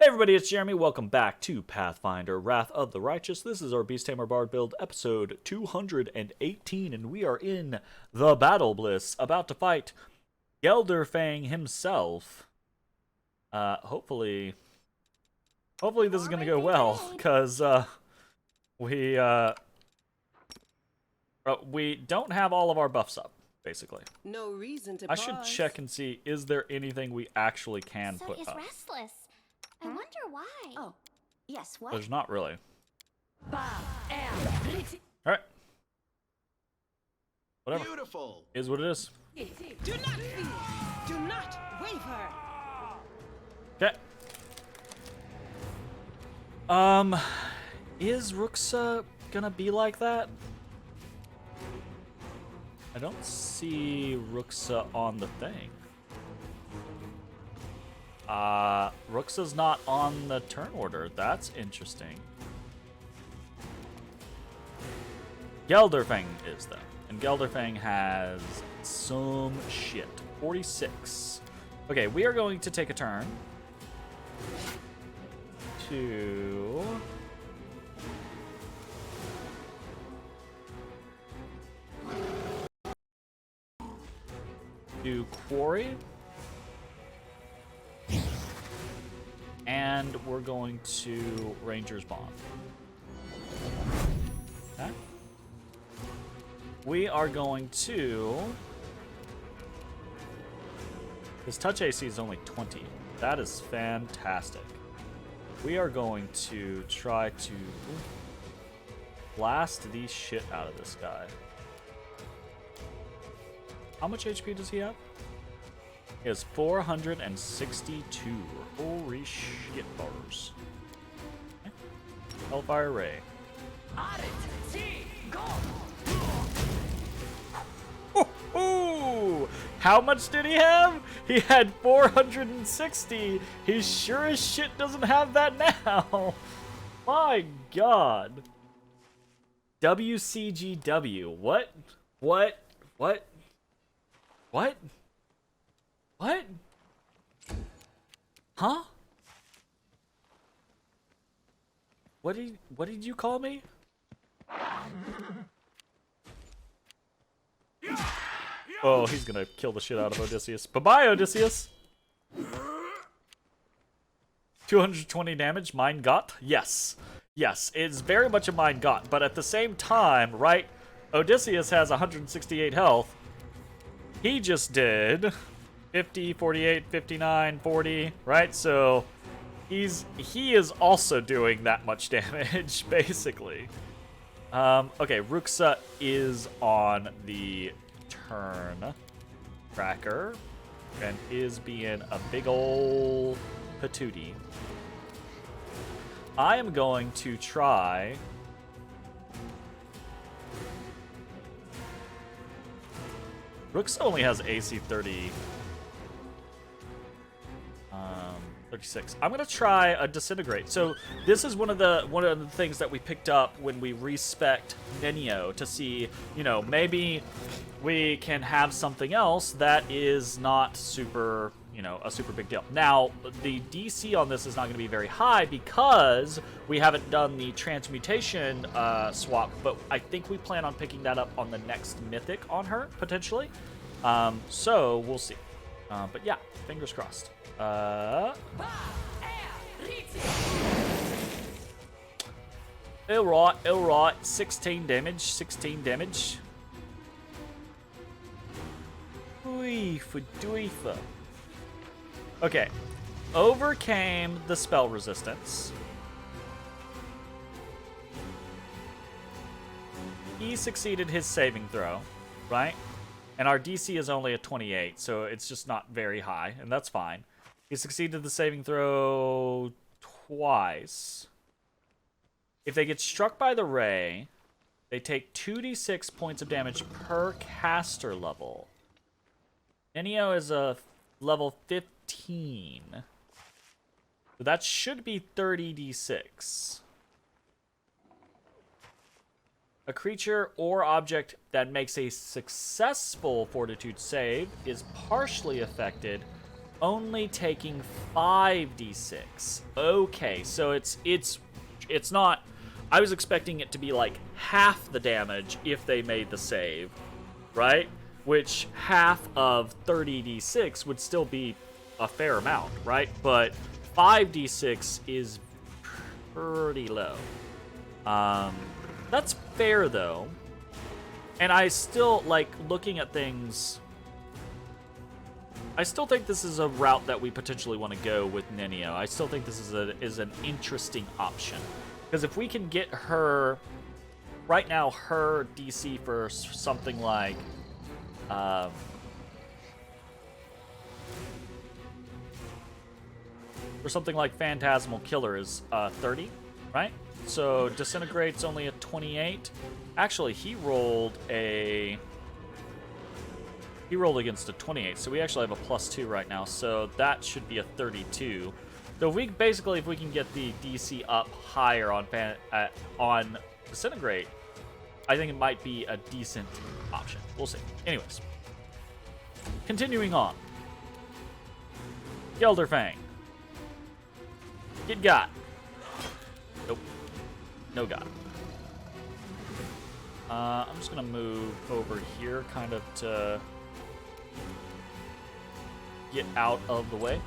everybody, it's Jeremy. Welcome back to Pathfinder, Wrath of the Righteous. This is our Beast Tamer Bard build, episode 218, and we are in the Battle Bliss, about to fight Gelderfang himself. Hopefully this is going to go well, because, we don't have all of our buffs up, basically. No reason to I should check and see, is there anything we actually can put up? Restless. I wonder why. Oh, yes, what? There's not really. Alright. Whatever. Beautiful. Is what it is. Do not fear. Do not waver. Okay. Is Ruxa gonna be like that? I don't see Ruxa on the thing. Ruxa's not on the turn order. That's interesting. Gelderfang is, though. And Gelderfang has some shit. 46. Okay, we are going to take a turn to do Quarry. And we're going to Ranger's Bond. Okay. We are going to... His touch AC is only 20. That is fantastic. We are going to try to blast the shit out of this guy. How much HP does he have? He has 462. Holy shit bars. Okay. Hellfire Ray. Ooh, how much did he have? He had 460. He sure as shit doesn't have that now. My god. WCGW. What? What? What? What? What? Huh? What did you call me? Oh, he's gonna kill the shit out of Odysseus. Bye-bye, Odysseus! 220 damage, mine got? Yes. Yes, it's very much a mine got, but at the same time, right, Odysseus has 168 health. He just did 50, 48, 59, 40, right? So he is also doing that much damage, basically. Okay, Ruxa is on the turn tracker and is being a big ol' patootie. I am going to try Ruxa only has AC 30. 36. I'm gonna try a disintegrate. So this is one of the things that we picked up when we respect Nenio to see, you know, maybe we can have something else that is not super, you know, a super big deal. Now, the DC on this is not going to be very high because we haven't done the transmutation swap, but I think we plan on picking that up on the next mythic on her, potentially. So we'll see. But yeah, fingers crossed. Alright, 16 damage, 16 damage. Okay, overcame the spell resistance. He succeeded his saving throw, right? And our DC is only a 28, so it's just not very high, and that's fine. He succeeded the saving throw twice. If they get struck by the ray, they take 2d6 points of damage per caster level. Nenio is a level 15. So that should be 30d6. A creature or object that makes a successful fortitude save is partially affected only taking 5d6. Okay, so it's not. I was expecting it to be like half the damage if they made the save, right? Which half of 30d6 would still be a fair amount, right? But 5d6 is pretty low. That's fair though. And I still like looking at things. I still think this is a route that we potentially want to go with Nenio. I still think this is an interesting option. Because if we can get her, right now her DC for something like, Phantasmal Killer is 30, right? So Disintegrate's only a 28. Actually, he rolled against a 28, so we actually have a +2 right now, so that should be a 32. So if we can get the DC up higher on Disintegrate, I think it might be a decent option. We'll see. Anyways, continuing on. Gelderfang. Get got. Nope. No got. I'm just gonna move over here, kind of to get out of the way.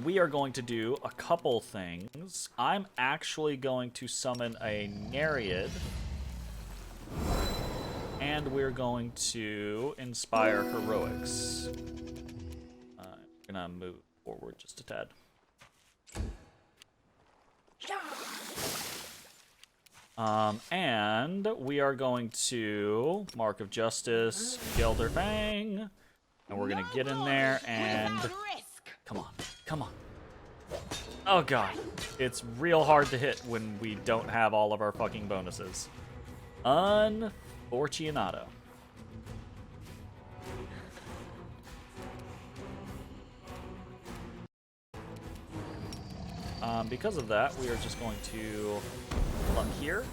We are going to do a couple things. I'm actually going to summon a Nereid, and we're going to inspire heroics. I'm gonna move forward just a tad. And we are going to Mark of Justice, Gelderfang, and we're gonna get in there and come on. Oh god, it's real hard to hit when we don't have all of our fucking bonuses. Unfortunato. Because of that, we are just going to plug here.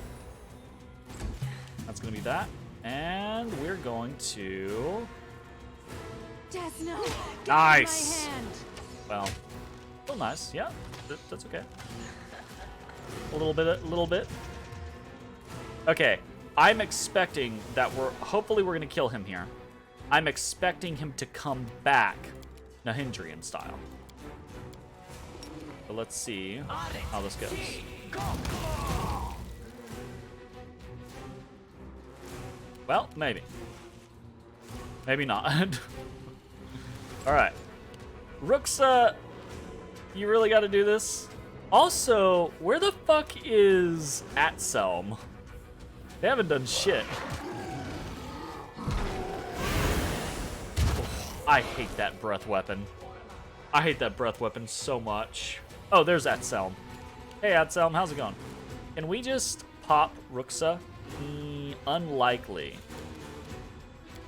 That's going to be that. And we're going to... Nice! Well, still nice. Yeah, that's okay. A little bit. Okay, I'm expecting that hopefully we're going to kill him here. I'm expecting him to come back Nahindrian style. But let's see how this goes. Well, maybe. Maybe not. Alright. Ruxa, you really gotta do this? Also, where the fuck is Atselm? They haven't done shit. I hate that breath weapon. I hate that breath weapon so much. Oh, there's Atselm. Hey, Atselm, how's it going? Can we just pop Ruxa? Unlikely.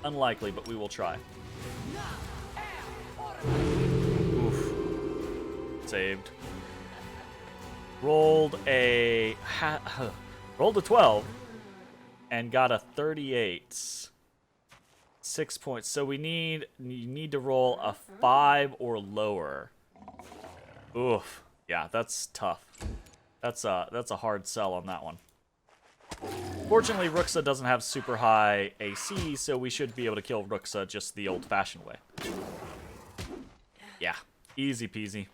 Unlikely, but we will try. Oof. Saved. Rolled a 12 and got a 38. 6 points. So you need to roll a 5 or lower. Oof. Yeah, that's tough. That's a hard sell on that one. Fortunately, Ruxa doesn't have super high AC, so we should be able to kill Ruxa just the old-fashioned way. Yeah, easy peasy.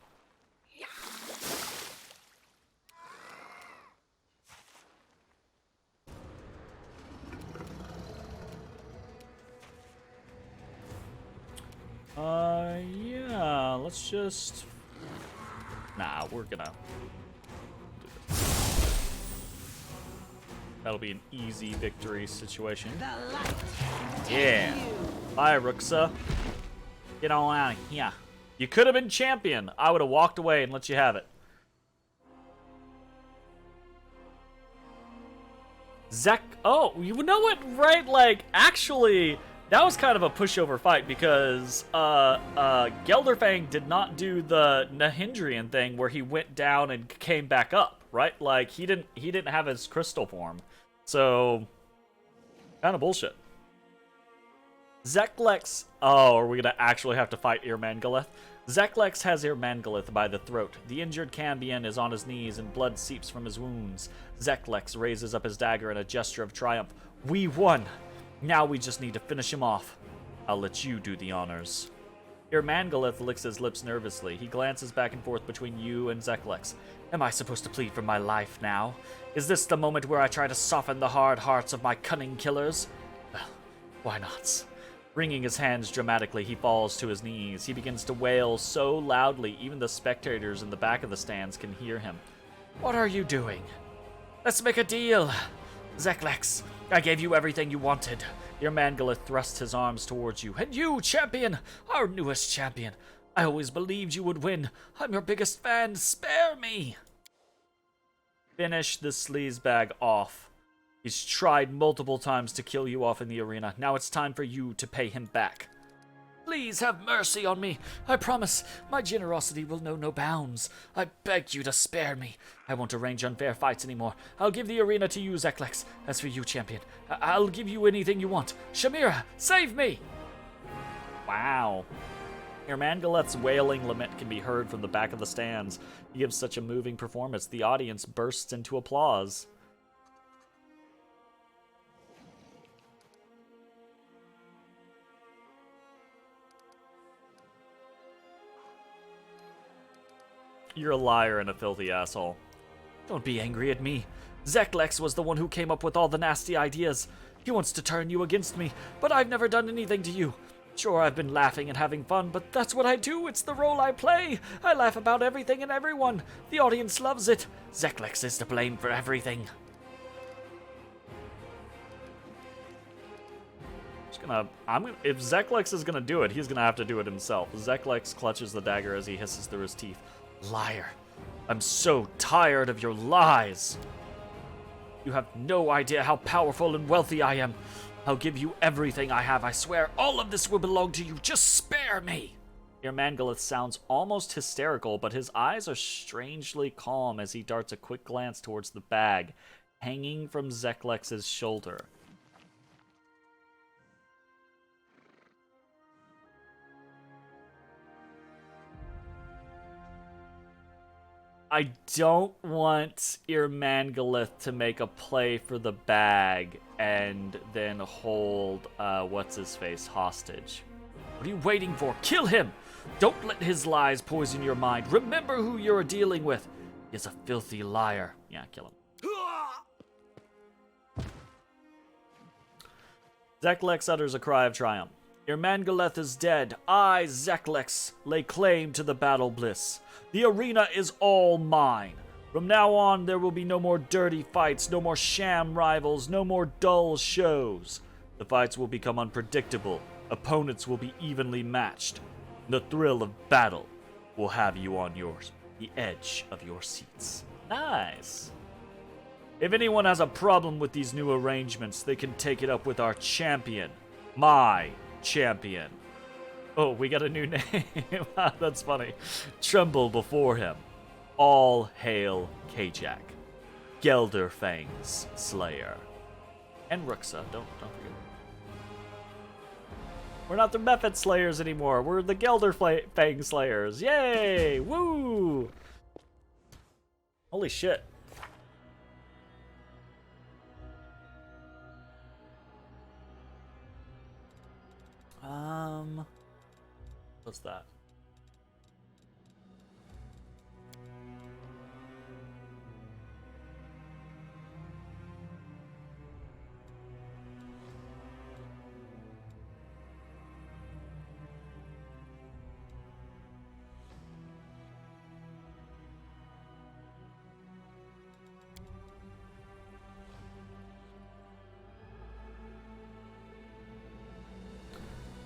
Yeah, let's just... Nah, we're gonna... That'll be an easy victory situation. Yeah. Bye, Ruxa. Get on out of here. You could have been champion. I would have walked away and let you have it. Zek. Oh, you know what? Right, like, actually, that was kind of a pushover fight because Gelderfang did not do the Nahindrian thing where he went down and came back up, right? Like, he didn't have his crystal form. So, kind of bullshit. Zeklex... Oh, are we going to actually have to fight Irmangalith? Zeklex has Irmangalith by the throat. The injured Cambion is on his knees and blood seeps from his wounds. Zeklex raises up his dagger in a gesture of triumph. We won! Now we just need to finish him off. I'll let you do the honors. Irmangalith licks his lips nervously. He glances back and forth between you and Zeklex. Am I supposed to plead for my life now? Is this the moment where I try to soften the hard hearts of my cunning killers? Well, why not? Wringing his hands dramatically, he falls to his knees. He begins to wail so loudly, even the spectators in the back of the stands can hear him. What are you doing? Let's make a deal. Zeklex, I gave you everything you wanted. Irmangalith thrusts his arms towards you. And you, champion, our newest champion. I always believed you would win. I'm your biggest fan. Spare me. Finish the sleazebag off. He's tried multiple times to kill you off in the arena. Now it's time for you to pay him back. Please have mercy on me. I promise my generosity will know no bounds. I beg you to spare me. I won't arrange unfair fights anymore. I'll give the arena to you, Zeklex. As for you, champion, I'll give you anything you want. Shamira, save me! Wow. Irmangalith's wailing lament can be heard from the back of the stands. He gives such a moving performance, the audience bursts into applause. You're a liar and a filthy asshole. Don't be angry at me. Zeklex was the one who came up with all the nasty ideas. He wants to turn you against me, but I've never done anything to you. Sure, I've been laughing and having fun, but that's what I do. It's the role I play. I laugh about everything and everyone. The audience loves it. Zeklex is to blame for everything. If Zeklex is gonna do it, he's gonna have to do it himself. Zeklex clutches the dagger as he hisses through his teeth. Liar. I'm so tired of your lies. You have no idea how powerful and wealthy I am. I'll give you everything I have, I swear. All of this will belong to you. Just spare me. Irmangalith sounds almost hysterical, but his eyes are strangely calm as he darts a quick glance towards the bag hanging from Zeklex's shoulder. I don't want Irmangalith to make a play for the bag and then hold, what's-his-face hostage. What are you waiting for? Kill him! Don't let his lies poison your mind. Remember who you're dealing with. He's a filthy liar. Yeah, kill him. Zeklex utters a cry of triumph. Irmangalith is dead. I, Zeklex, lay claim to the battle bliss. The arena is all mine. From now on, there will be no more dirty fights, no more sham rivals, no more dull shows. The fights will become unpredictable. Opponents will be evenly matched. The thrill of battle will have you on the edge of your seats. Nice. If anyone has a problem with these new arrangements, they can take it up with our champion. My champion. Oh, we got a new name. That's funny. Tremble before him. All hail Kajak. Gelderfang's Slayer. And Ruxa, don't forget. We're not the Mephit Slayers anymore. We're the Gelderfang Slayers. Yay! Woo! Holy shit. What's that?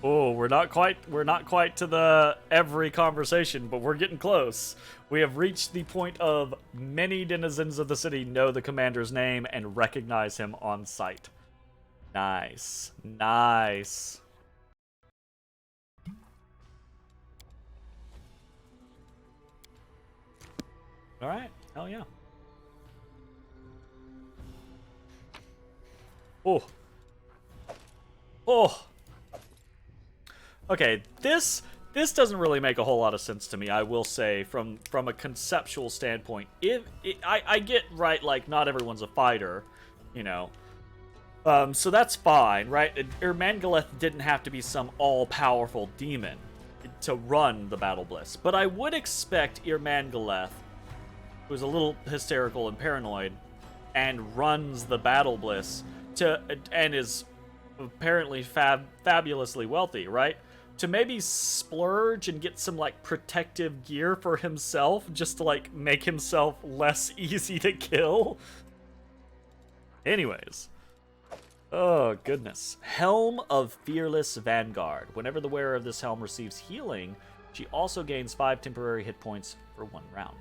Oh, we're not quite to the every conversation, but we're getting close. We have reached the point of many denizens of the city know the commander's name and recognize him on sight. Nice. Nice. Alright, hell yeah. Oh. Oh. Okay, this doesn't really make a whole lot of sense to me, I will say, from a conceptual standpoint. I get, right, like, not everyone's a fighter, you know. So that's fine, right? Irmangaleth didn't have to be some all-powerful demon to run the Battle Bliss. But I would expect Irmangaleth, who's a little hysterical and paranoid, and runs the Battle Bliss, and is apparently fabulously wealthy, right? To maybe splurge and get some, like, protective gear for himself, just to, like, make himself less easy to kill. Anyways. Oh, goodness. Helm of Fearless Vanguard. Whenever the wearer of this helm receives healing, she also gains 5 temporary hit points for 1 round.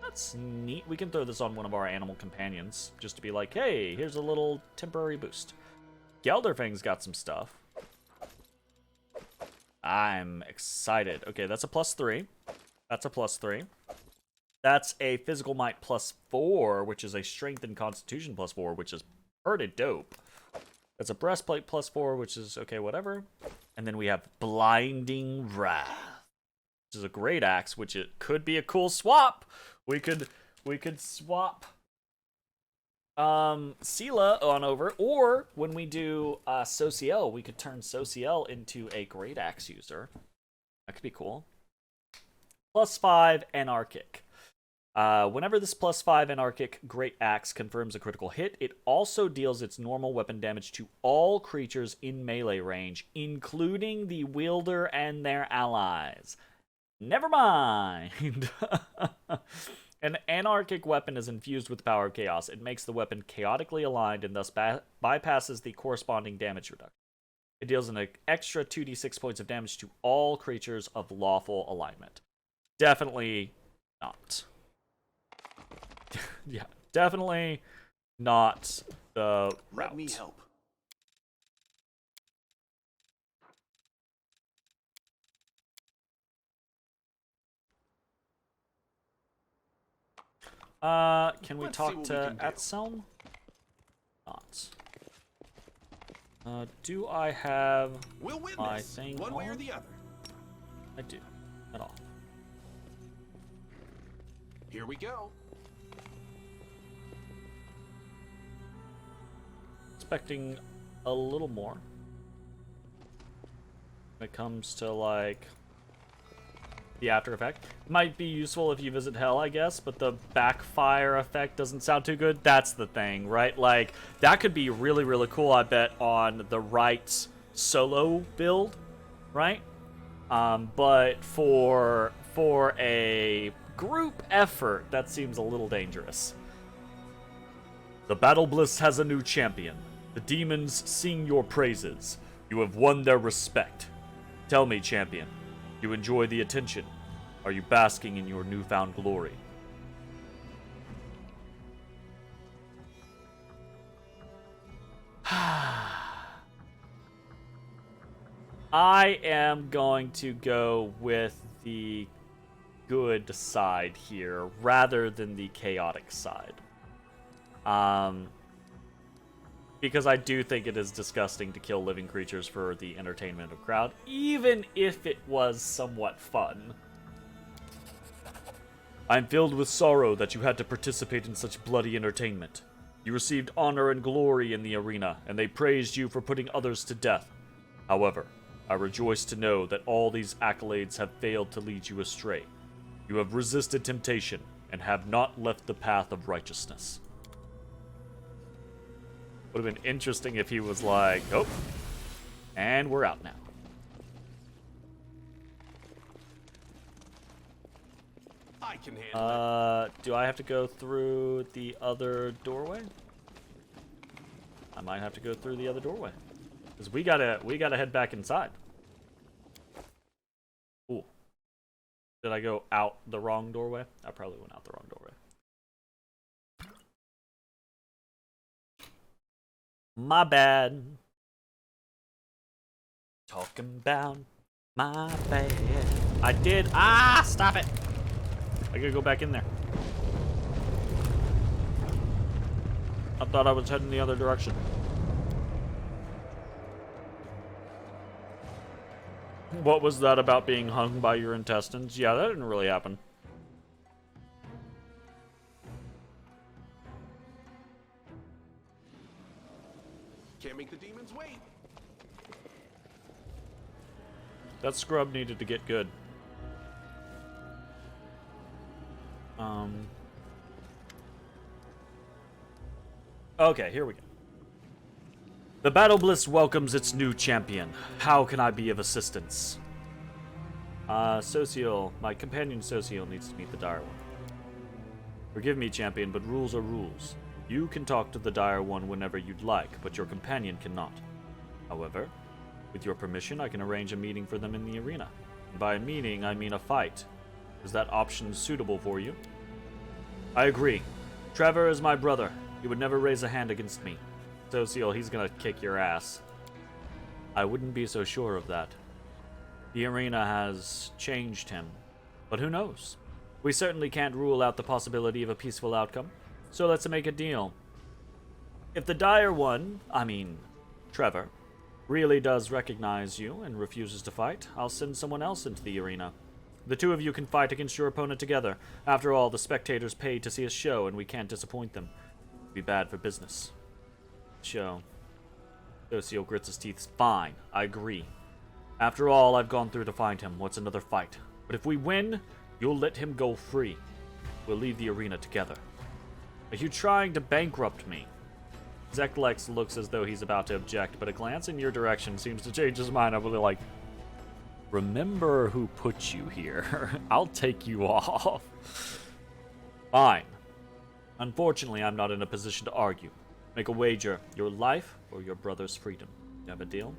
That's neat. We can throw this on one of our animal companions, just to be like, hey, here's a little temporary boost. Gelderfang's got some stuff. I'm excited. Okay, that's a +3. That's a +3. That's a physical might +4, which is a strength and constitution +4, which is pretty dope. That's a breastplate +4, which is okay, whatever. And then we have Blinding Wrath, which is a great axe, which it could be a cool swap. We could swap Sela on over, or when we do Sociel, we could turn Sociel into a great axe user. That could be cool. +5 anarchic. Whenever this +5 anarchic great axe confirms a critical hit, it also deals its normal weapon damage to all creatures in melee range, including the wielder and their allies. Never mind. An anarchic weapon is infused with the power of chaos. It makes the weapon chaotically aligned and thus bypasses the corresponding damage reduction. It deals an extra 2d6 points of damage to all creatures of lawful alignment. Definitely not. Yeah, definitely not the route. Let me help. Can we Let's see talk what to we can do. Atselm? Not. Do I have We'll win my this, thing one way or on? the other. I do. At all. Here we go. Expecting a little more when it comes to, like, the after effect. It might be useful if you visit Hell, I guess, but the backfire effect doesn't sound too good. That's the thing, right? Like, that could be really, really cool, I bet, on the right solo build, right? But for a group effort, that seems a little dangerous. The Battle Bliss has a new champion. The demons sing your praises. You have won their respect. Tell me, champion, you enjoy the attention? Are you basking in your newfound glory? I am going to go with the good side here rather than the chaotic side. Because I do think it is disgusting to kill living creatures for the entertainment of crowd, even if it was somewhat fun. I am filled with sorrow that you had to participate in such bloody entertainment. You received honor and glory in the arena, and they praised you for putting others to death. However, I rejoice to know that all these accolades have failed to lead you astray. You have resisted temptation, and have not left the path of righteousness. Would have been interesting if he was like, oh, and we're out now. I can handle it. Do I have to go through the other doorway? I might have to go through the other doorway. Because we gotta head back inside. Ooh. Did I go out the wrong doorway? I probably went out the wrong doorway. My bad. Talking about my bad. I did. Ah, stop it. I gotta go back in there. I thought I was heading the other direction. What was that about being hung by your intestines? Yeah, that didn't really happen. Can't make the demons wait. That scrub needed to get good. Okay, here we go. The Battle Bliss welcomes its new champion. How can I be of assistance? Social, my companion Social needs to meet the Dire One. Forgive me, champion, but rules are rules. You can talk to the Dire One whenever you'd like, but your companion cannot. However, with your permission, I can arrange a meeting for them in the arena. And by a meeting, I mean a fight. Is that option suitable for you? I agree. Trevor is my brother. He would never raise a hand against me. Social, he's gonna kick your ass. I wouldn't be so sure of that. The arena has changed him. But who knows? We certainly can't rule out the possibility of a peaceful outcome. So let's make a deal. If the Dire One, Trevor, really does recognize you and refuses to fight, I'll send someone else into the arena. The two of you can fight against your opponent together. After all, the spectators paid to see a show, and we can't disappoint them. It'd be bad for business. Show. Social grits his teeth. Fine, I agree. After all I've gone through to find him, what's another fight? But if we win, you'll let him go free. We'll leave the arena together. Are you trying to bankrupt me? Zeklex looks as though he's about to object, but a glance in your direction seems to change his mind. I'm really like, remember who put you here. I'll take you off. Fine. Unfortunately, I'm not in a position to argue. Make a wager. Your life or your brother's freedom. You have a deal?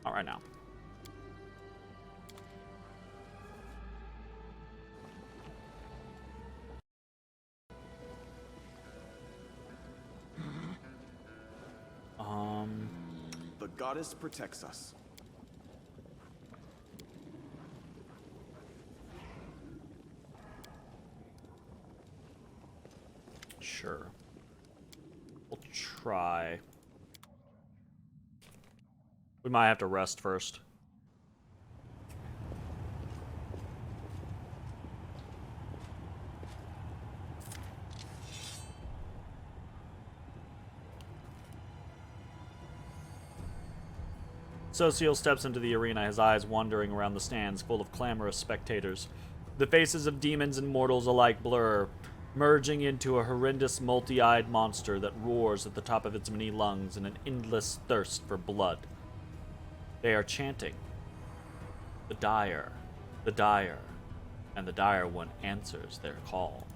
All right now. The goddess protects us. Sure. We'll try. We might have to rest first. Social steps into the arena, his eyes wandering around the stands full of clamorous spectators. The faces of demons and mortals alike blur, merging into a horrendous multi-eyed monster that roars at the top of its many lungs in an endless thirst for blood. They are chanting, "The Dire, the Dire," and the Dire One answers their call.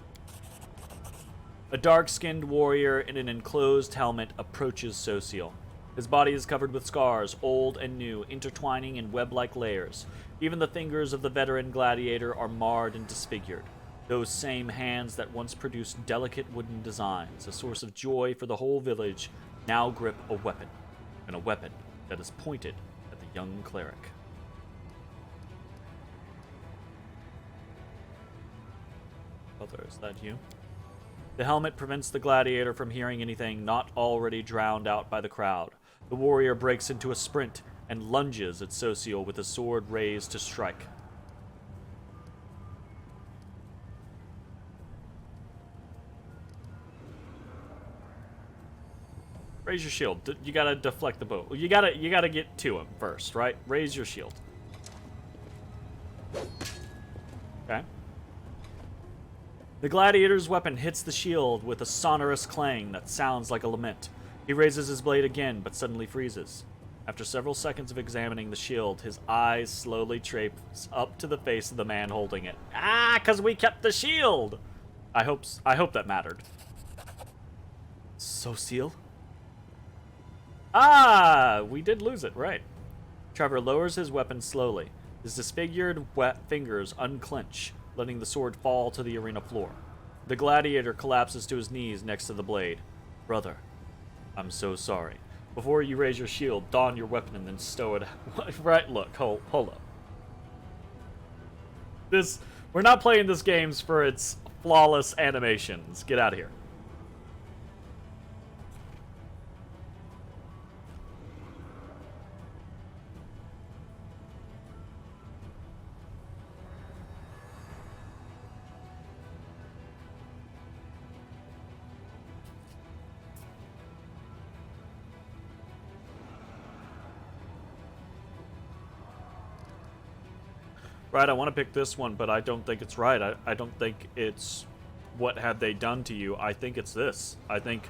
A dark-skinned warrior in an enclosed helmet approaches Social. His body is covered with scars, old and new, intertwining in web-like layers. Even the fingers of the veteran gladiator are marred and disfigured. Those same hands that once produced delicate wooden designs, a source of joy for the whole village, now grip a weapon, and a weapon that is pointed at the young cleric. Brother, is that you? The helmet prevents the gladiator from hearing anything not already drowned out by the crowd. The warrior breaks into a sprint and lunges at Social with his sword raised to strike. Raise your shield. You gotta deflect the bow. You gotta get to him first, right? Raise your shield. Okay. The gladiator's weapon hits the shield with a sonorous clang that sounds like a lament. He raises his blade again, but suddenly freezes. After several seconds of examining the shield, his eyes slowly trace up to the face of the man holding it. Ah, 'cause we kept the shield! I hope that mattered. Social? Ah, we did lose it, right. Trevor lowers his weapon slowly. His disfigured, wet fingers unclench, letting the sword fall to the arena floor. The gladiator collapses to his knees next to the blade. Brother, I'm so sorry. Before you raise your shield, don your weapon and then stow it. Right, look, hold up. We're not playing this game for its flawless animations. Get out of here. Right, I want to pick this one, but I don't think it's right. I don't think it's what have they done to you. I think it's this. I think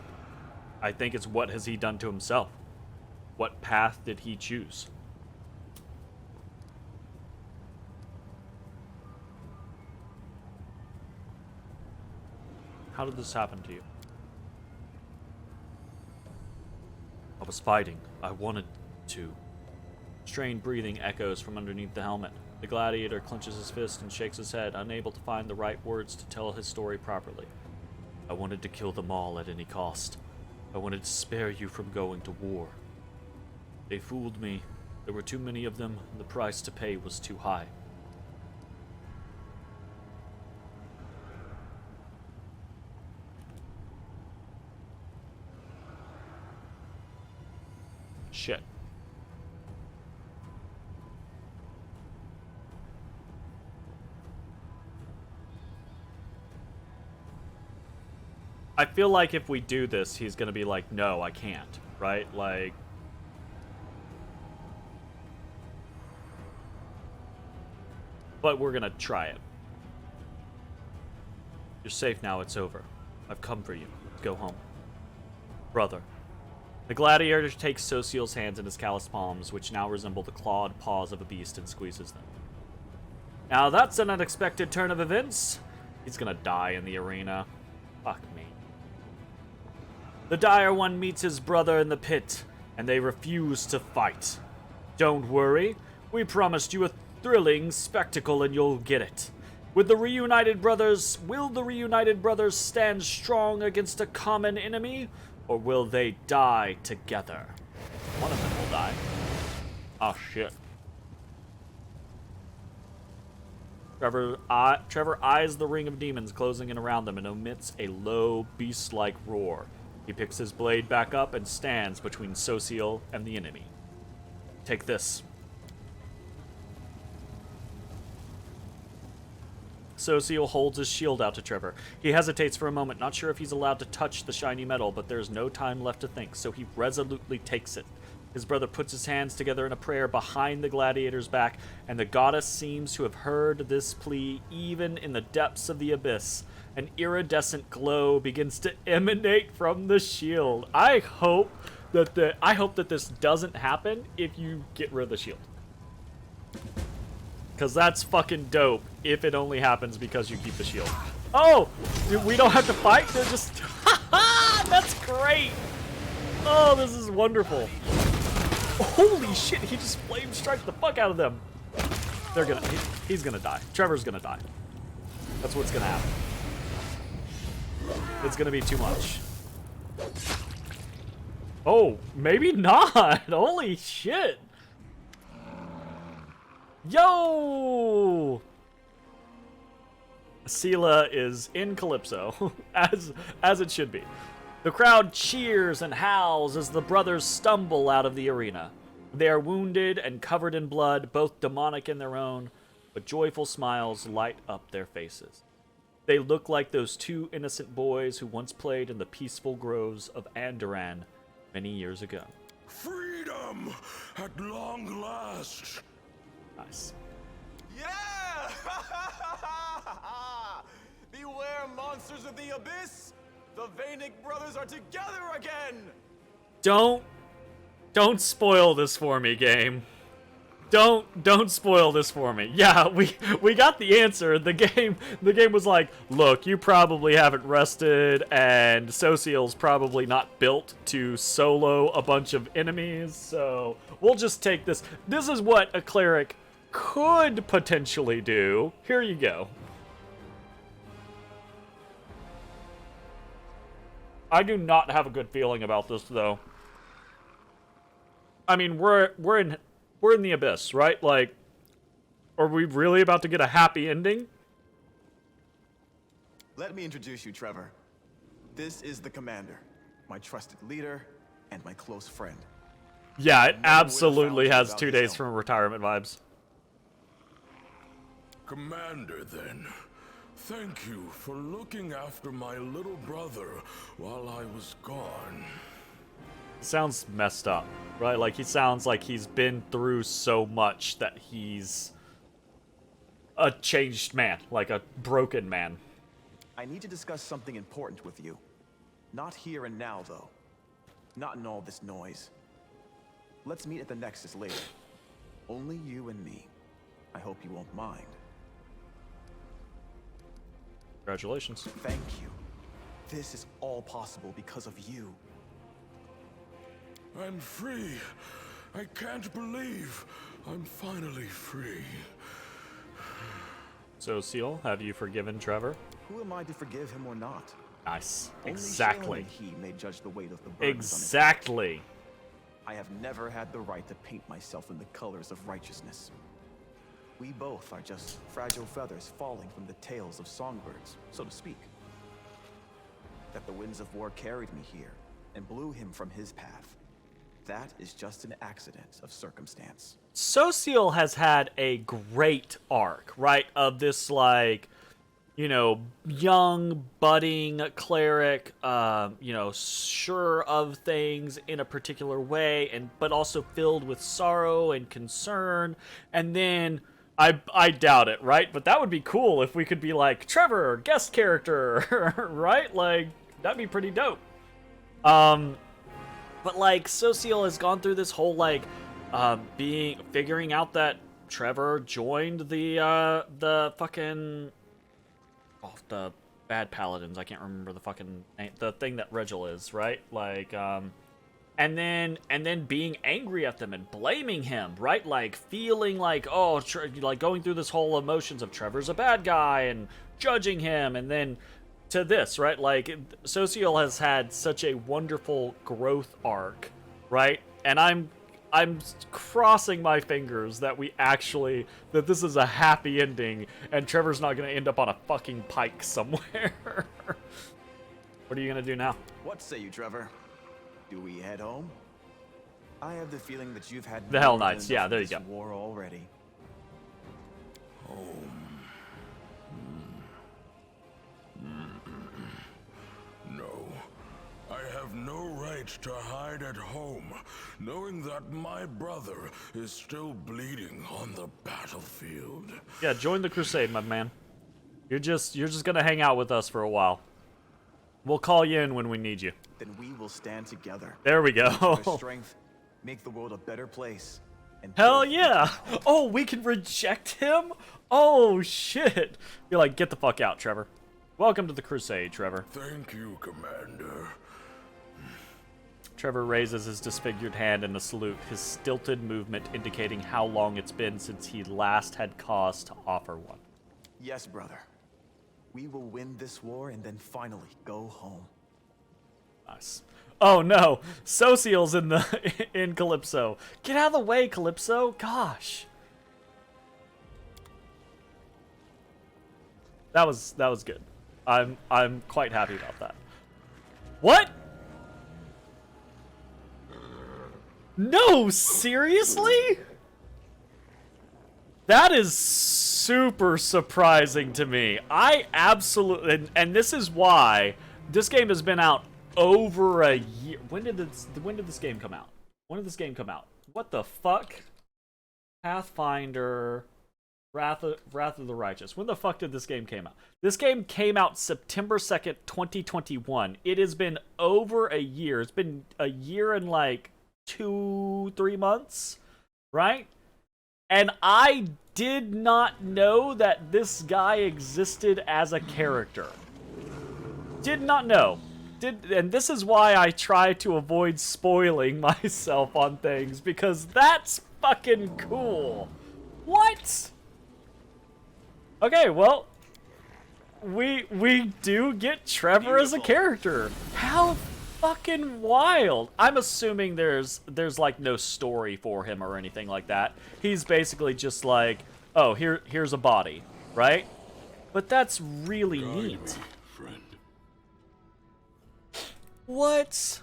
it's what has he done to himself. What path did he choose? How did this happen to you? I was fighting. I wanted to. Strained breathing echoes from underneath the helmet. The gladiator clenches his fist and shakes his head, unable to find the right words to tell his story properly. I wanted to kill them all at any cost. I wanted to spare you from going to war. They fooled me. There were too many of them, and the price to pay was too high. Shit. I feel like if we do this, he's gonna be like, no, I can't, right? Like... But we're gonna try it. You're safe now, it's over. I've come for you. Go home. Brother. The gladiator takes Social's hands in his calloused palms, which now resemble the clawed paws of a beast, and squeezes them. Now that's an unexpected turn of events. He's gonna die in the arena. Fuck me. The dire one meets his brother in the pit, and they refuse to fight. Don't worry, we promised you a thrilling spectacle and you'll get it. Will the reunited brothers stand strong against a common enemy, or will they die together? One of them will die. Oh shit. Trevor eyes the ring of demons closing in around them and emits a low, beast-like roar. He picks his blade back up and stands between Social and the enemy. Take this. Social holds his shield out to Trevor. He hesitates for a moment, not sure if he's allowed to touch the shiny metal, but there's no time left to think, so he resolutely takes it. His brother puts his hands together in a prayer behind the gladiator's back, and the goddess seems to have heard this plea even in the depths of the abyss. An iridescent glow begins to emanate from the shield. I hope that this doesn't happen if you get rid of the shield. Because that's fucking dope if it only happens because you keep the shield. Oh! We don't have to fight? They're just... Ha-ha! That's great! Oh, this is wonderful. Holy shit, he just flame strikes the fuck out of them. They're gonna... He's gonna die. Trevor's gonna die. That's what's gonna happen. It's gonna be too much. Oh, maybe not! Holy shit! Yo! Sela is in Calypso, as it should be. The crowd cheers and howls as the brothers stumble out of the arena. They are wounded and covered in blood, both demonic in their own, but joyful smiles light up their faces. They look like those two innocent boys who once played in the peaceful groves of Andoran many years ago. Freedom at long last. Nice. Yeah! Beware, monsters of the abyss! The Vanic brothers are together again! Don't spoil this for me, game. Don't spoil this for me. Yeah, we got the answer. The game was like, look, you probably haven't rested, and Social's probably not built to solo a bunch of enemies, so we'll just take this. This is what a cleric could potentially do. Here you go. I do not have a good feeling about this, though. I mean, we're in the abyss, right? Like, are we really about to get a happy ending? Let me introduce you, Trevor. This is the commander, my trusted leader, and my close friend. Yeah, it absolutely has 2 days from retirement vibes. Commander, then. Thank you for looking after my little brother while I was gone. Sounds messed up, right? Like, he sounds like he's been through so much that he's a changed man, like a broken man. I need to discuss something important with you. Not here and now, though. Not in all this noise. Let's meet at the Nexus later. Only you and me. I hope you won't mind. Congratulations. Thank you. This is all possible because of you. I'm free. I can't believe I'm finally free. So, Seal, have you forgiven Trevor? Who am I to forgive him or not? Nice. Only Exactly. Shayla and he may judge the weight of the burdens Exactly. on his back. I have never had the right to paint myself in the colors of righteousness. We both are just fragile feathers falling from the tails of songbirds, so to speak. That the winds of war carried me here and blew him from his path. That is just an accident of circumstance. Social has had a great arc, right? Of this, like, you know, young, budding cleric, you know, sure of things in a particular way, but also filled with sorrow and concern. And then, I doubt it, right? But that would be cool if we could be like, Trevor, guest character, right? Like, that'd be pretty dope. But, like, Social has gone through this whole, like, figuring out that Trevor joined the fucking, the bad paladins. I can't remember the fucking name, the thing that Regil is, right? Like, and then being angry at them and blaming him, right? Like, feeling like, oh, like going through this whole emotions of Trevor's a bad guy and judging him, and then to this, right? Like, Social has had such a wonderful growth arc, right? And I'm crossing my fingers that that this is a happy ending and Trevor's not going to end up on a fucking pike somewhere. What are you going to do now? What say you, Trevor? Do we head home? I have the feeling that you've had The Hell more than Knights, yeah, enough of there you this go. war already. No. I have no right to hide at home, knowing that my brother is still bleeding on the battlefield. Yeah, join the crusade, my man. You're just gonna hang out with us for a while. We'll call you in when we need you. Then we will stand together. There we With go. strength, make the world a better place. And Hell build yeah! Oh, we can reject him? Oh shit! You're like, get the fuck out, Trevor. Welcome to the crusade, Trevor. Thank you, Commander. Trevor raises his disfigured hand in a salute, his stilted movement indicating how long it's been since he last had cause to offer one. Yes, brother. We will win this war and then finally go home. Nice. Oh no, Social's in Calypso. Get out of the way, Calypso. Gosh. That was good. I'm quite happy about that. What? No, seriously? That is super surprising to me. I absolutely, and this is why this game has been out over a year. When did this game come out? When did this game come out? What the fuck? Pathfinder, Wrath of the Righteous. When the fuck did this game came out? This game came out September 2nd, 2021. It has been over a year. It's been a year and like 2-3 months, right? And I did not know that this guy existed as a character. Did not know. And this is why I try to avoid spoiling myself on things, because that's fucking cool. What? Okay, well, we do get Trevor as a character. How fucking wild. I'm assuming there's like no story for him or anything like that. He's basically just like, oh, here's a body, right? But that's really neat. Friend. What?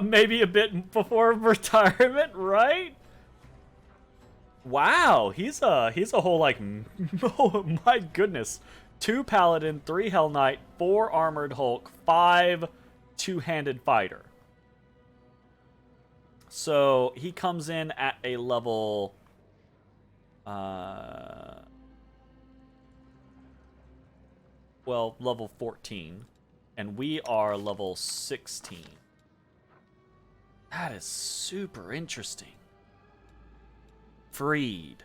Maybe a bit before retirement, right? Wow, he's a whole like, oh my goodness. 2 Paladin, 3 Hell Knight, 4 Armored Hulk, 5 Two-Handed Fighter. So he comes in at a level Well, level 14. And we are level 16. That is super interesting. Freed.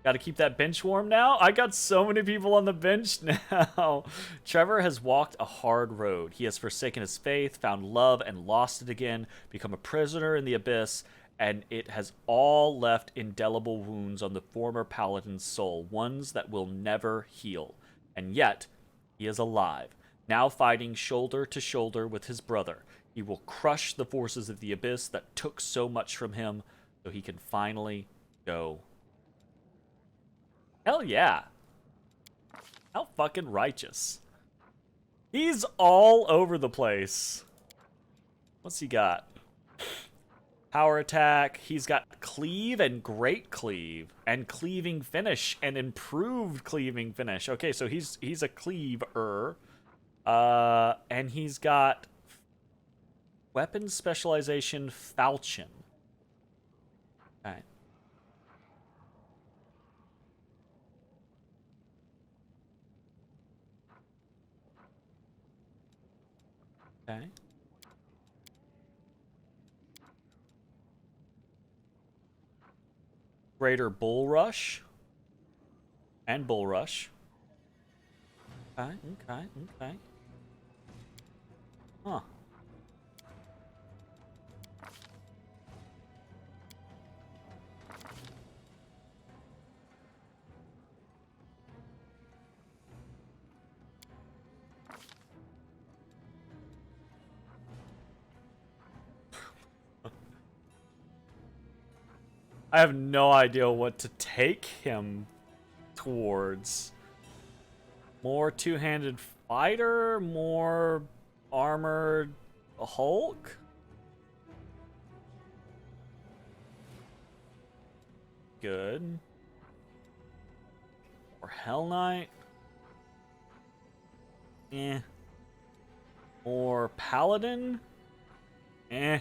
Got to keep that bench warm now? I got so many people on the bench now. Trevor has walked a hard road. He has forsaken his faith, found love, and lost it again, become a prisoner in the abyss, and it has all left indelible wounds on the former paladin's soul, ones that will never heal. And yet, he is alive, now fighting shoulder to shoulder with his brother. He will crush the forces of the abyss that took so much from him, so he can finally go. Hell yeah. How fucking righteous. He's all over the place. What's he got? Power attack. He's got cleave and great cleave. And cleaving finish and improved cleaving finish. Okay, so he's a cleaver. And he's got weapon specialization falchion. Okay. Okay. Greater bull rush. And bull rush. Okay, okay, okay. Huh. I have no idea what to take him towards. More two-handed fighter? More armored Hulk? Good. Or Hell Knight? Eh. Or Paladin? Eh.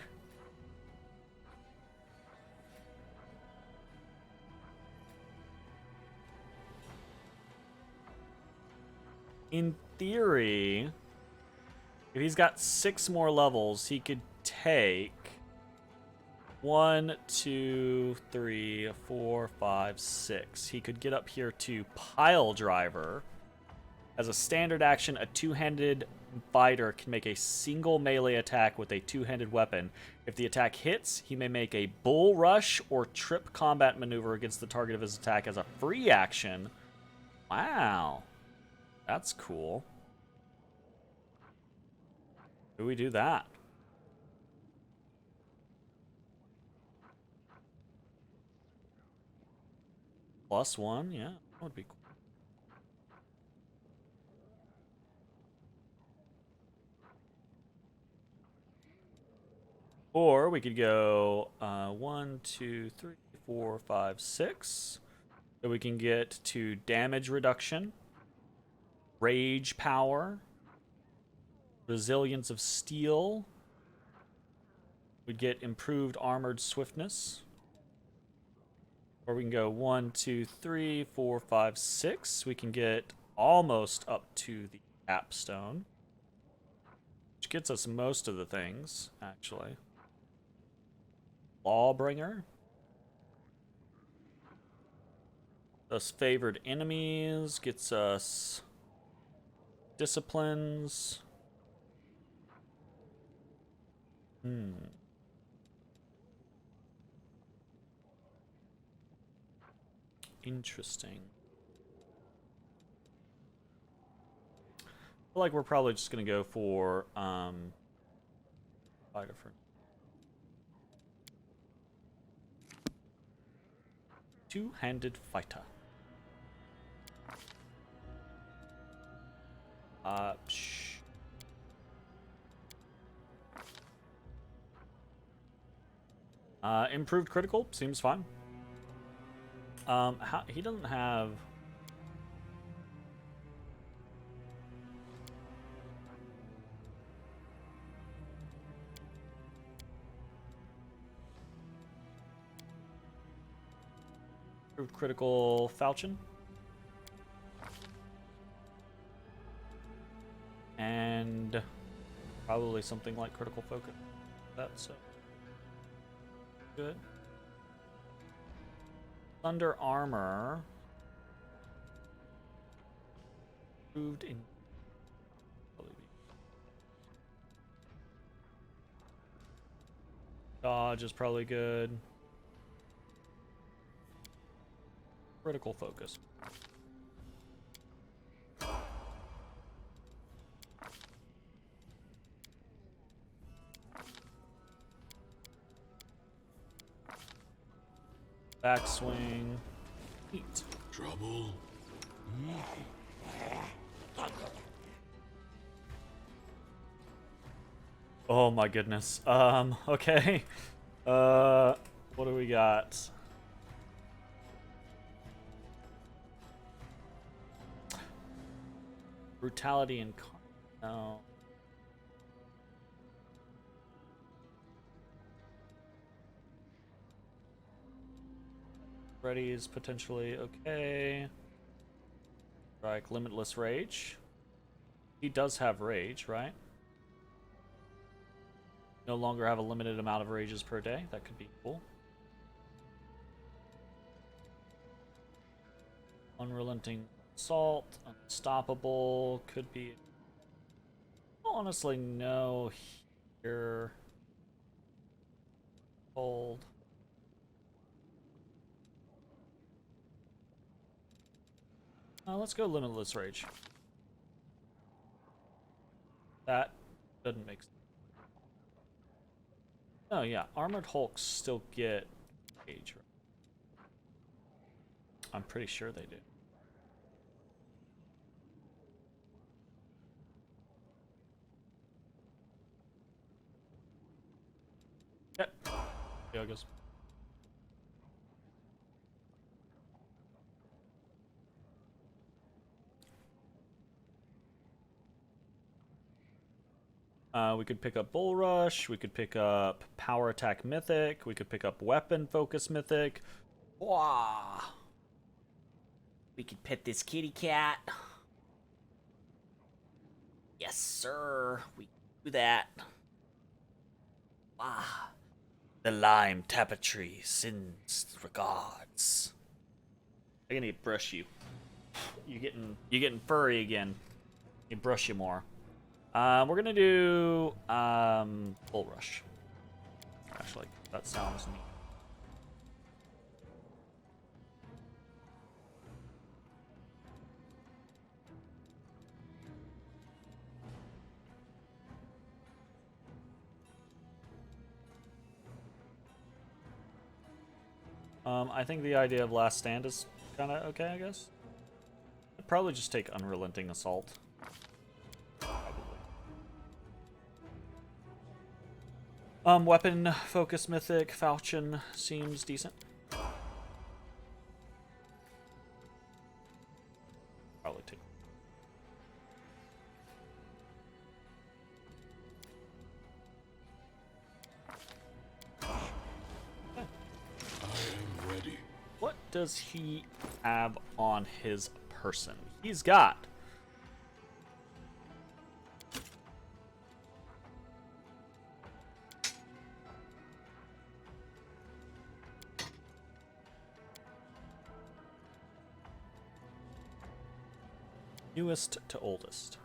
In theory, if he's got 6 more levels, he could take 1, 2, 3, 4, 5, 6. He could get up here to Pile Driver. As a standard action, a two-handed fighter can make a single melee attack with a two-handed weapon. If the attack hits, he may make a bull rush or trip combat maneuver against the target of his attack as a free action. Wow. That's cool. Do we do that? +1, yeah, that would be cool. Or we could go 1, 2, 3, 4, 5, 6. So we can get to damage reduction. Rage power, resilience of steel. We'd get improved armored swiftness. Or we can go 1, 2, 3, 4, 5, 6. We can get almost up to the capstone, which gets us most of the things, actually. Lawbringer. Us favored enemies gets us disciplines. Interesting. I feel like we're probably just gonna go for fighter for two-handed fighter. Improved critical seems fine. He doesn't have. Improved critical falchion. And probably something like critical focus. That's good. Thunder armor. Improved in. Dodge is probably good. Critical focus. Backswing. Heat. Trouble? Oh my goodness. Okay. What do we got? Brutality and no. Ready is potentially okay. Strike limitless rage. He does have rage, right? No longer have a limited amount of rages per day. That could be cool. Unrelenting assault, unstoppable, could be. Honestly, no here. Hold. Let's go limitless rage. That doesn't make sense. Oh yeah, armored hulks still get rage. I'm pretty sure they do. Yep. Yeah, I guess. We could pick up Bull Rush, we could pick up Power Attack Mythic, we could pick up Weapon Focus Mythic. Wow. We could pet this kitty cat. Yes, sir. We can do that. Wow. The lime tapestry sends regards. I'm gonna brush you. You're getting furry again. You brush you more. We're gonna do Bull Rush. Actually, that sounds neat. I think the idea of Last Stand is kind of okay, I guess. I'd probably just take Unrelenting Assault. Weapon Focus Mythic Falchion seems decent. Probably take. What does he have on his person? He's got newest to oldest.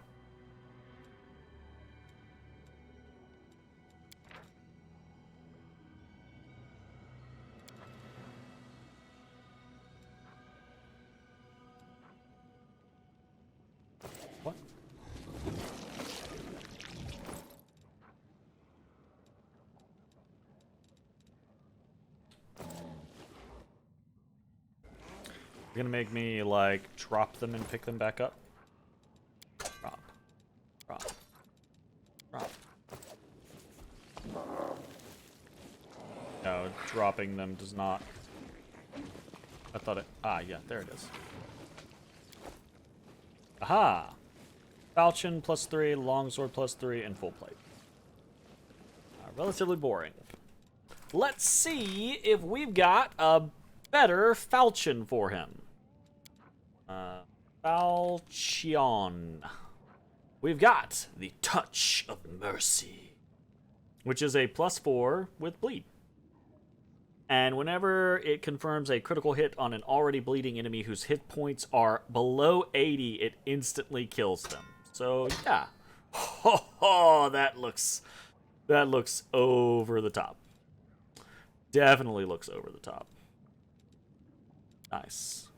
What? You're gonna make me like drop them and pick them back up? Drop. Drop. Drop. No, dropping them does not. I thought it. Ah, yeah, there it is. Aha! Falchion +3, longsword +3, and full plate. Relatively boring. Let's see if we've got a better falchion for him. Falchion. We've got the Touch of Mercy, which is a +4 with bleed. And whenever it confirms a critical hit on an already bleeding enemy whose hit points are below 80, it instantly kills them. So yeah, that looks over the top. Definitely looks over the top. Nice.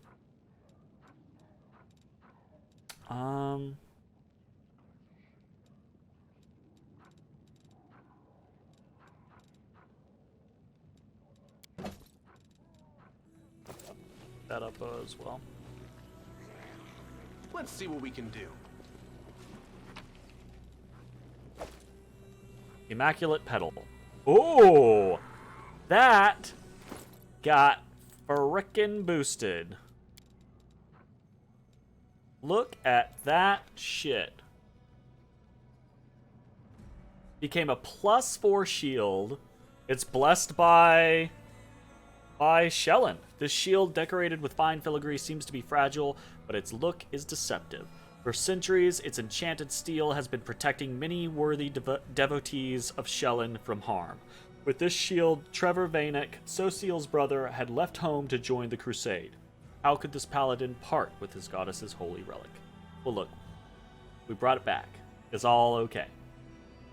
That up as well. Let's see what we can do. Immaculate Petal. Oh, that got frickin' boosted. Look at that shit. Became a +4 shield. It's blessed by Shellen. This shield, decorated with fine filigree, seems to be fragile, but its look is deceptive. For centuries, its enchanted steel has been protecting many worthy devotees of Shellen from harm. With this shield, Trevor Vanek, Sociel's brother, had left home to join the crusade. How could this paladin part with his goddess's holy relic? Well, look, we brought it back. It's all okay.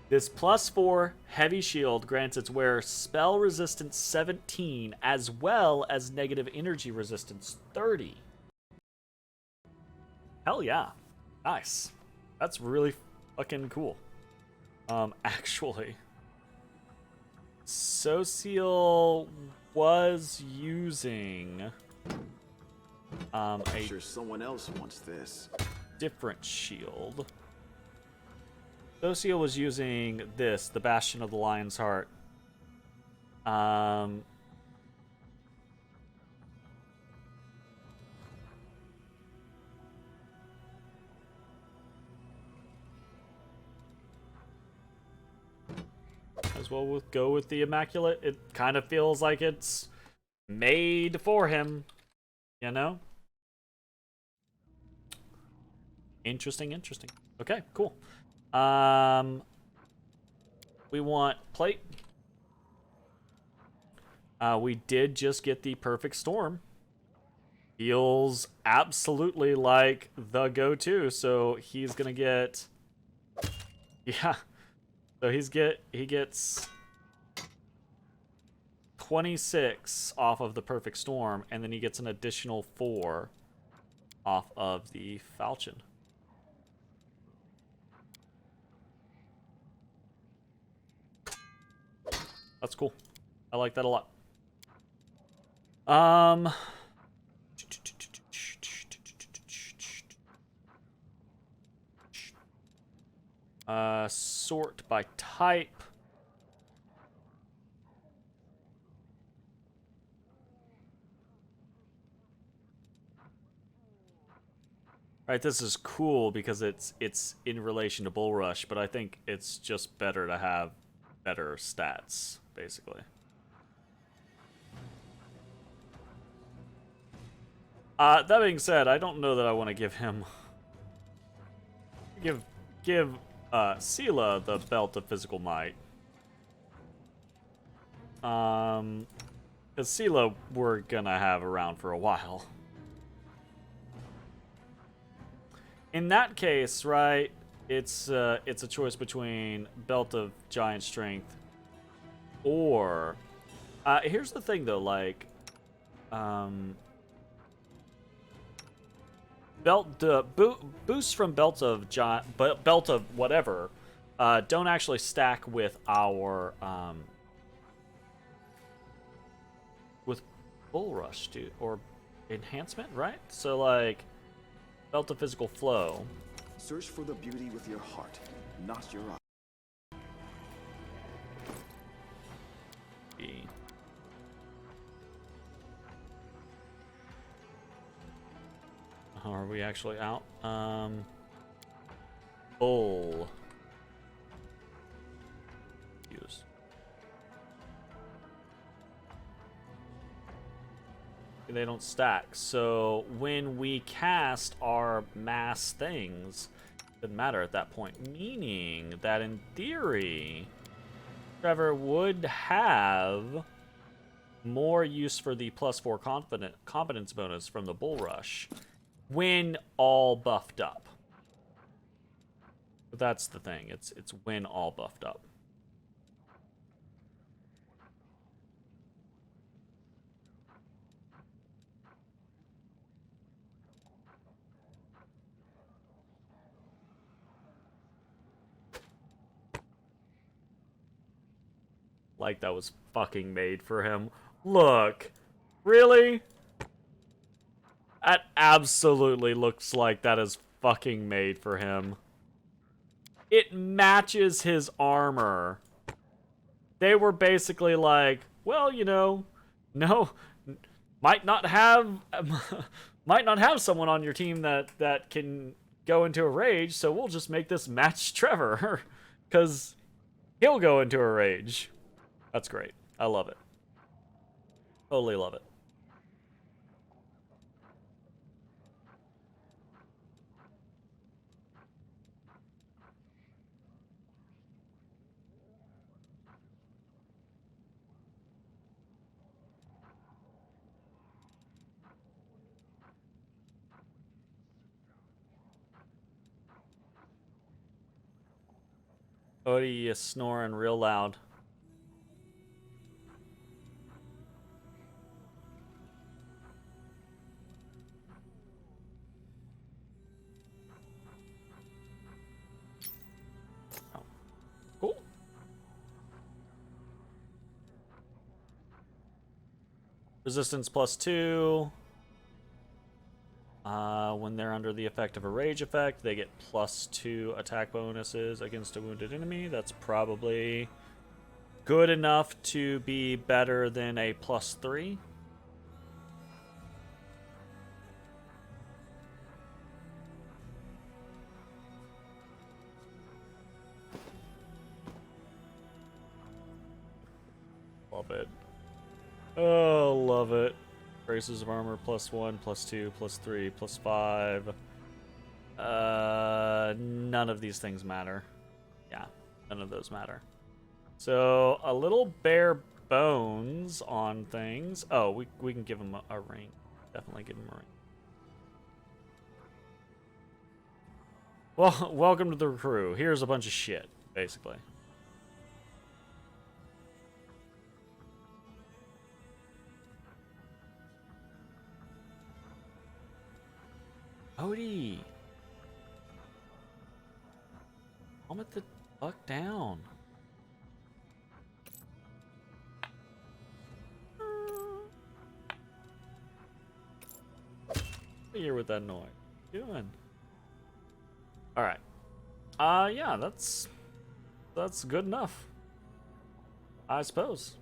This +4 heavy shield grants its wearer spell resistance 17 as well as negative energy resistance 30. Hell yeah. Nice. That's really fucking cool. Actually, Sociel was using I'm sure someone else wants this. different shield. Sociel was using this, the Bastion of the Lion's Heart. As well go with the Immaculate. It kind of feels like it's made for him, you know? Interesting. Okay, cool. We want plate. We did just get the Perfect Storm. Feels absolutely like the go-to, so he's gonna get... Yeah. So he gets 26 off of the Perfect Storm, and then he gets an additional 4 off of the Falchion. That's cool. I like that a lot. Sort by type. Right, this is cool because it's in relation to Bull Rush, but I think it's just better to have better stats, basically. That being said, I don't know that I want to give him give Sela the Belt of Physical Might. Because Sela we're gonna have around for a while. In that case, right, it's a choice between Belt of Giant Strength or... here's the thing, though, like... boosts from Belt of whatever don't actually stack with our with Bull Rush, dude, or enhancement, right? So like Belt of Physical Flow. Search for the beauty with your heart, not your eye. Are we actually out? Bull. Use. They don't stack. So when we cast our mass things, it doesn't matter at that point. Meaning that in theory, Trevor would have more use for the +4 competence bonus from the Bull Rush when all buffed up. But that's the thing. It's when all buffed up. Like that was fucking made for him. Look. Really? That absolutely looks like that is fucking made for him. It matches his armor. They were basically like, well, you know, no, might not have someone on your team that can go into a rage, so we'll just make this match Trevor, because he'll go into a rage. That's great. I love it. Totally love it. Odie, you snoring real loud. Oh. Cool. Resistance +2. When they're under the effect of a rage effect, they get +2 attack bonuses against a wounded enemy. That's probably good enough to be better than a +3. Love it. Oh, love it. Braces of armor +1, +2, +3, +5. None of these things matter. Yeah, none of those matter. So a little bare bones on things. Oh, we can give him a ring. Definitely give him a ring. Well, welcome to the crew. Here's a bunch of shit, basically. Odie! Calm it the fuck down. Here with that noise. What are you doing? Alright. Yeah, that's good enough. I suppose.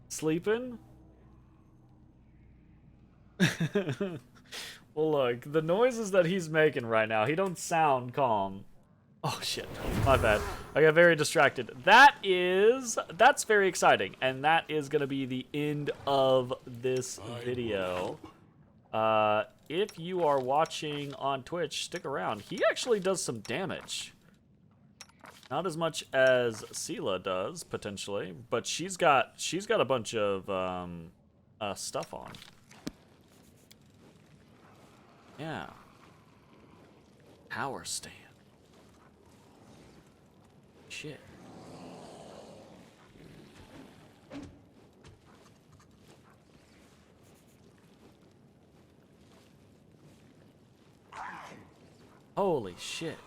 Sleeping? Well, look, the noises that he's making right now, he don't sound calm. Oh, shit. My bad. I got very distracted. That's very exciting. And that is going to be the end of this video. If you are watching on Twitch, stick around. He actually does some damage. Not as much as Sela does, potentially. But she's got a bunch of stuff on. Yeah. Power stand. Shit. Holy shit.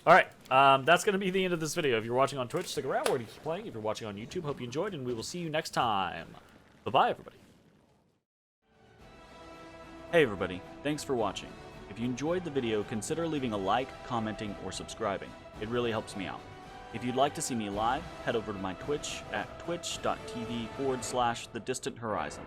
Alright, that's going to be the end of this video. If you're watching on Twitch, stick around. We're going to keep playing. If you're watching on YouTube, hope you enjoyed, and we will see you next time. Bye-bye, everybody. Hey everybody, thanks for watching. If you enjoyed the video, consider leaving a like, commenting, or subscribing. It really helps me out. If you'd like to see me live, head over to my Twitch at twitch.tv/thedistanthorizon.